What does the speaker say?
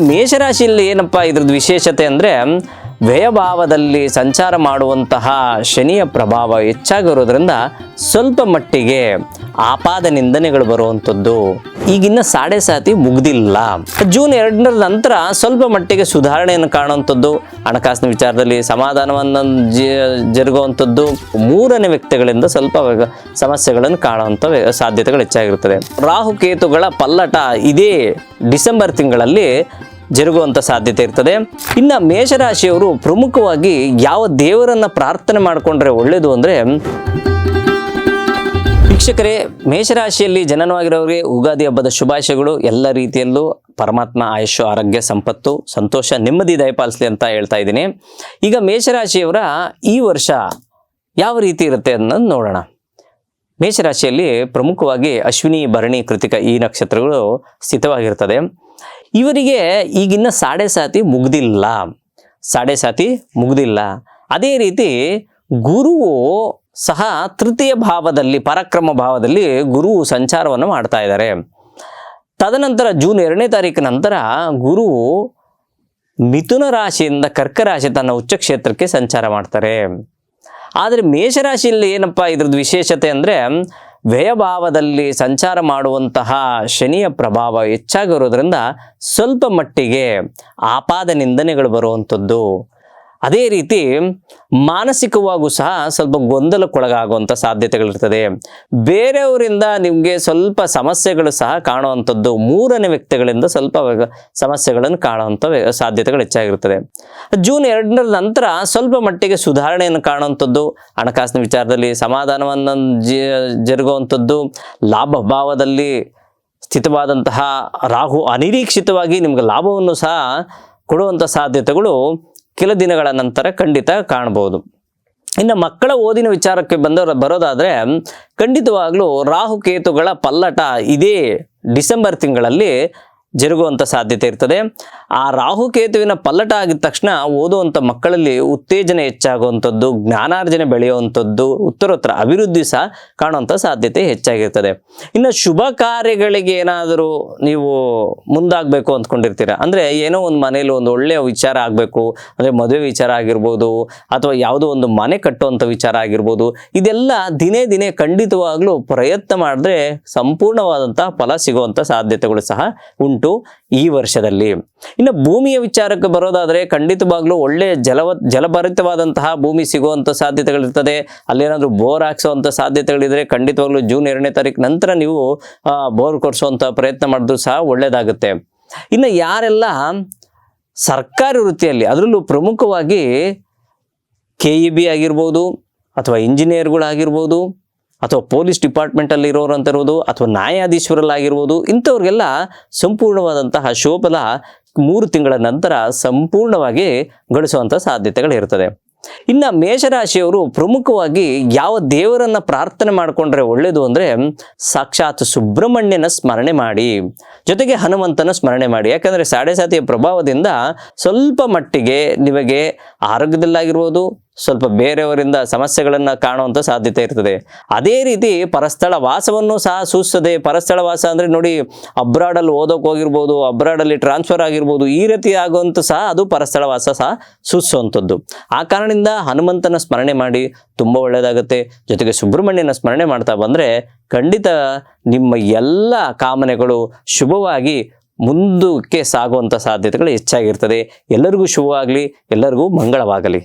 ಮೇಷರಾಶಿಯಲ್ಲಿ ಏನಪ್ಪ ಇದ್ರದ್ದು ವಿಶೇಷತೆ ಅಂದರೆ ವ್ಯಯಭಾವದಲ್ಲಿ ಸಂಚಾರ ಮಾಡುವಂತಹ ಶನಿಯ ಪ್ರಭಾವ ಹೆಚ್ಚಾಗಿರೋದ್ರಿಂದ ಸ್ವಲ್ಪ ಮಟ್ಟಿಗೆ ಆಪಾದ ನಿಂದನೆಗಳು ಬರುವಂಥದ್ದು. ಈಗಿನ್ನ ಸಾಡೆ ಸಾತಿ ಮುಗ್ದಿಲ್ಲ. ಜೂನ್ 2ರ ನಂತರ ಸ್ವಲ್ಪ ಮಟ್ಟಿಗೆ ಸುಧಾರಣೆಯನ್ನು ಕಾಣುವಂಥದ್ದು, ಹಣಕಾಸಿನ ವಿಚಾರದಲ್ಲಿ ಸಮಾಧಾನವನ್ನು ಜರುಗುವಂಥದ್ದು, ಮೂರನೇ ವ್ಯಕ್ತಿಗಳಿಂದ ಸ್ವಲ್ಪ ಸಮಸ್ಯೆಗಳನ್ನು ಕಾಣುವಂಥ ಸಾಧ್ಯತೆಗಳು ಹೆಚ್ಚಾಗಿರುತ್ತದೆ. ರಾಹುಕೇತುಗಳ ಪಲ್ಲಟ ಇದೇ ಡಿಸೆಂಬರ್ ತಿಂಗಳಲ್ಲಿ ಜರುಗುವಂಥ ಸಾಧ್ಯತೆ ಇರ್ತದೆ. ಇನ್ನು ಮೇಷರಾಶಿಯವರು ಪ್ರಮುಖವಾಗಿ ಯಾವ ದೇವರನ್ನು ಪ್ರಾರ್ಥನೆ ಮಾಡಿಕೊಂಡ್ರೆ ಒಳ್ಳೆಯದು ಅಂದರೆ, ವೀಕ್ಷಕರೇ, ಮೇಷರಾಶಿಯಲ್ಲಿ ಜನನವಾಗಿರೋರಿಗೆ ಯುಗಾದಿ ಹಬ್ಬದ ಶುಭಾಶಯಗಳು. ಎಲ್ಲ ರೀತಿಯಲ್ಲೂ ಪರಮಾತ್ಮ ಆಯುಷ್ಯ, ಆರೋಗ್ಯ, ಸಂಪತ್ತು, ಸಂತೋಷ, ನೆಮ್ಮದಿ ದಯಪಾಲಿಸಲಿ ಅಂತ ಹೇಳ್ತಾ ಇದ್ದೀನಿ. ಈಗ ಮೇಷರಾಶಿಯವರ ಈ ವರ್ಷ ಯಾವ ರೀತಿ ಇರುತ್ತೆ ಅನ್ನೋದು ನೋಡೋಣ. ಮೇಷರಾಶಿಯಲ್ಲಿ ಪ್ರಮುಖವಾಗಿ ಅಶ್ವಿನಿ, ಭರಣಿ, ಕೃತಿಕ ಈ ನಕ್ಷತ್ರಗಳು ಸ್ಥಿತವಾಗಿರ್ತದೆ. ಇವರಿಗೆ ಈಗಿನ್ನ ಸಾಡೆ ಸಾತಿ ಮುಗ್ದಿಲ್ಲ. ಅದೇ ರೀತಿ ಗುರುವು ಸಹ ತೃತೀಯ ಭಾವದಲ್ಲಿ, ಪರಾಕ್ರಮ ಭಾವದಲ್ಲಿ ಗುರುವು ಸಂಚಾರವನ್ನು ಮಾಡ್ತಾ ಇದ್ದಾರೆ. ತದನಂತರ ಜೂನ್ 2ನೇ ತಾರೀಕು ನಂತರ ಗುರುವು ಮಿಥುನ ರಾಶಿಯಿಂದ ಕರ್ಕ ರಾಶಿ ತನ್ನ ಉಚ್ಚ ಕ್ಷೇತ್ರಕ್ಕೆ ಸಂಚಾರ ಮಾಡ್ತಾರೆ. ಆದರೆ ಮೇಷರಾಶಿಯಲ್ಲಿ ಏನಪ್ಪ ಇದ್ರದ್ದು ವಿಶೇಷತೆ ಅಂದರೆ ವ್ಯಯಭಾವದಲ್ಲಿ ಸಂಚಾರ ಮಾಡುವಂತಹ ಶನಿಯ ಪ್ರಭಾವ ಹೆಚ್ಚಾಗಿರೋದ್ರಿಂದ ಸ್ವಲ್ಪ ಮಟ್ಟಿಗೆ ಆಪಾದ ನಿಂದನೆಗಳು ಬರುವಂಥದ್ದು. ಅದೇ ರೀತಿ ಮಾನಸಿಕವಾಗೂ ಸಹ ಸ್ವಲ್ಪ ಗೊಂದಲಕ್ಕೊಳಗಾಗುವಂಥ ಸಾಧ್ಯತೆಗಳಿರ್ತದೆ. ಬೇರೆಯವರಿಂದ ನಿಮಗೆ ಸ್ವಲ್ಪ ಸಮಸ್ಯೆಗಳು ಸಹ ಕಾಣುವಂಥದ್ದು, ಮೂರನೇ ವ್ಯಕ್ತಿಗಳಿಂದ ಸ್ವಲ್ಪ ಸಮಸ್ಯೆಗಳನ್ನು ಕಾಣುವಂಥ ಸಾಧ್ಯತೆಗಳು ಹೆಚ್ಚಾಗಿರ್ತದೆ. ಜೂನ್ 2ರ ನಂತರ ಸ್ವಲ್ಪ ಮಟ್ಟಿಗೆ ಸುಧಾರಣೆಯನ್ನು ಕಾಣುವಂಥದ್ದು, ಹಣಕಾಸಿನ ವಿಚಾರದಲ್ಲಿ ಸಮಾಧಾನವನ್ನು ಜರುಗುವಂಥದ್ದು, ಲಾಭ ಭಾವದಲ್ಲಿ ಸ್ಥಿತವಾದಂತಹ ರಾಹು ಅನಿರೀಕ್ಷಿತವಾಗಿ ನಿಮಗೆ ಲಾಭವನ್ನು ಸಹ ಕೊಡುವಂಥ ಸಾಧ್ಯತೆಗಳು ಕೆಲ ದಿನಗಳ ನಂತರ ಖಂಡಿತ ಕಾಣಬಹುದು. ಇನ್ನು ಮಕ್ಕಳ ಓದಿನ ವಿಚಾರಕ್ಕೆ ಬರೋದಾದರೆ ಖಂಡಿತವಾಗ್ಲೂ ರಾಹುಕೇತುಗಳ ಪಲ್ಲಟ ಇದೇ ಡಿಸೆಂಬರ್ ತಿಂಗಳಲ್ಲಿ ಜರುಗುವಂಥ ಸಾಧ್ಯತೆ ಇರ್ತದೆ. ಆ ರಾಹುಕೇತುವಿನ ಪಲ್ಲಟ ಆಗಿದ ತಕ್ಷಣ ಓದುವಂಥ ಮಕ್ಕಳಲ್ಲಿ ಉತ್ತೇಜನ ಹೆಚ್ಚಾಗುವಂಥದ್ದು, ಜ್ಞಾನಾರ್ಜನೆ ಬೆಳೆಯುವಂಥದ್ದು, ಉತ್ತರೋತ್ತರ ಅಭಿವೃದ್ಧಿ ಸಹ ಕಾಣುವಂಥ ಸಾಧ್ಯತೆ ಹೆಚ್ಚಾಗಿರ್ತದೆ. ಇನ್ನು ಶುಭ ಕಾರ್ಯಗಳಿಗೆ ಏನಾದರೂ ನೀವು ಮುಂದಾಗಬೇಕು ಅಂದ್ಕೊಂಡಿರ್ತೀರ ಅಂದರೆ, ಏನೋ ಒಂದು ಮನೇಲಿ ಒಂದು ಒಳ್ಳೆಯ ವಿಚಾರ ಆಗಬೇಕು ಅಂದರೆ ಮದುವೆ ವಿಚಾರ ಆಗಿರ್ಬೋದು, ಅಥವಾ ಯಾವುದೋ ಒಂದು ಮನೆ ಕಟ್ಟುವಂಥ ವಿಚಾರ ಆಗಿರ್ಬೋದು, ಇದೆಲ್ಲ ದಿನೇ ದಿನೇ ಖಂಡಿತವಾಗ್ಲೂ ಪ್ರಯತ್ನ ಮಾಡಿದ್ರೆ ಸಂಪೂರ್ಣವಾದಂತಹ ಫಲ ಸಿಗುವಂಥ ಸಾಧ್ಯತೆಗಳು ಸಹ ಉಂಟು ಈ ವರ್ಷದಲ್ಲಿ. ಇನ್ನು ಭೂಮಿಯ ವಿಚಾರಕ್ಕೆ ಬರೋದಾದರೆ ಖಂಡಿತವಾಗ್ಲೂ ಒಳ್ಳೆಯ ಜಲಭರಿತವಾದಂತಹ ಭೂಮಿ ಸಿಗುವಂಥ ಸಾಧ್ಯತೆಗಳಿರ್ತದೆ. ಅಲ್ಲೇನಾದರೂ ಬೋರ್ ಹಾಕ್ಸುವಂಥ ಸಾಧ್ಯತೆಗಳಿದ್ರೆ ಖಂಡಿತವಾಗ್ಲೂ ಜೂನ್ 2ನೇ ತಾರೀಕು ನಂತರ ನೀವು ಬೋರ್ ಕೊಡಿಸುವಂಥ ಪ್ರಯತ್ನ ಮಾಡಿದ್ರು ಸಹ ಒಳ್ಳೆಯದಾಗುತ್ತೆ. ಇನ್ನು ಯಾರೆಲ್ಲ ಸರ್ಕಾರಿ ವೃತ್ತಿಯಲ್ಲಿ, ಅದರಲ್ಲೂ ಪ್ರಮುಖವಾಗಿ KEB ಆಗಿರ್ಬೋದು, ಅಥವಾ ಇಂಜಿನಿಯರ್ಗಳಾಗಿರ್ಬೋದು, ಅಥವಾ ಪೊಲೀಸ್ ಡಿಪಾರ್ಟ್ಮೆಂಟಲ್ಲಿ ಇರೋರು ಅಂತ ಇರ್ಬೋದು, ಅಥವಾ ನ್ಯಾಯಾಧೀಶರಲ್ಲಾಗಿರ್ಬೋದು, ಇಂಥವ್ರಿಗೆಲ್ಲ ಸಂಪೂರ್ಣವಾದಂತಹ ಶುಭಫಲ 3 ತಿಂಗಳ ನಂತರ ಸಂಪೂರ್ಣವಾಗಿ ಗಳಿಸುವಂಥ ಸಾಧ್ಯತೆಗಳಿರ್ತದೆ. ಇನ್ನು ಮೇಷರಾಶಿಯವರು ಪ್ರಮುಖವಾಗಿ ಯಾವ ದೇವರನ್ನು ಪ್ರಾರ್ಥನೆ ಮಾಡಿಕೊಂಡ್ರೆ ಒಳ್ಳೆಯದು ಅಂದರೆ, ಸಾಕ್ಷಾತ್ ಸುಬ್ರಹ್ಮಣ್ಯನ ಸ್ಮರಣೆ ಮಾಡಿ, ಜೊತೆಗೆ ಹನುಮಂತನ ಸ್ಮರಣೆ ಮಾಡಿ. ಯಾಕಂದರೆ ಸಾಡೆ ಸಾತಿಯ ಪ್ರಭಾವದಿಂದ ಸ್ವಲ್ಪ ಮಟ್ಟಿಗೆ ನಿಮಗೆ ಆರೋಗ್ಯದಲ್ಲಾಗಿರ್ಬೋದು, ಸ್ವಲ್ಪ ಬೇರೆಯವರಿಂದ ಸಮಸ್ಯೆಗಳನ್ನು ಕಾಣುವಂಥ ಸಾಧ್ಯತೆ ಇರ್ತದೆ. ಅದೇ ರೀತಿ ಪರಸ್ಥಳ ವಾಸವನ್ನು ಸಹ ಸೂಚಿಸ್ತದೆ. ಪರಸ್ಥಳ ವಾಸ ಅಂದರೆ ನೋಡಿ, ಅಬ್ರಾಡಲ್ಲಿ ಓದೋಕೆ ಹೋಗಿರ್ಬೋದು, ಅಬ್ರಾಡಲ್ಲಿ ಟ್ರಾನ್ಸ್ಫರ್ ಆಗಿರ್ಬೋದು, ಈ ರೀತಿ ಆಗುವಂಥ ಸಹ ಅದು ಪರಸ್ಥಳ ವಾಸ ಸಹ ಸೂಚಿಸುವಂಥದ್ದು. ಆ ಕಾರಣದಿಂದ ಹನುಮಂತನ ಸ್ಮರಣೆ ಮಾಡಿ, ತುಂಬ ಒಳ್ಳೆಯದಾಗುತ್ತೆ. ಜೊತೆಗೆ ಸುಬ್ರಹ್ಮಣ್ಯನ ಸ್ಮರಣೆ ಮಾಡ್ತಾ ಬಂದರೆ ಖಂಡಿತ ನಿಮ್ಮ ಎಲ್ಲ ಕಾಮನೆಗಳು ಶುಭವಾಗಿ ಮುಂದಕ್ಕೆ ಸಾಗುವಂಥ ಸಾಧ್ಯತೆಗಳು ಹೆಚ್ಚಾಗಿರ್ತದೆ. ಎಲ್ಲರಿಗೂ ಶುಭವಾಗಲಿ, ಎಲ್ಲರಿಗೂ ಮಂಗಳವಾಗಲಿ.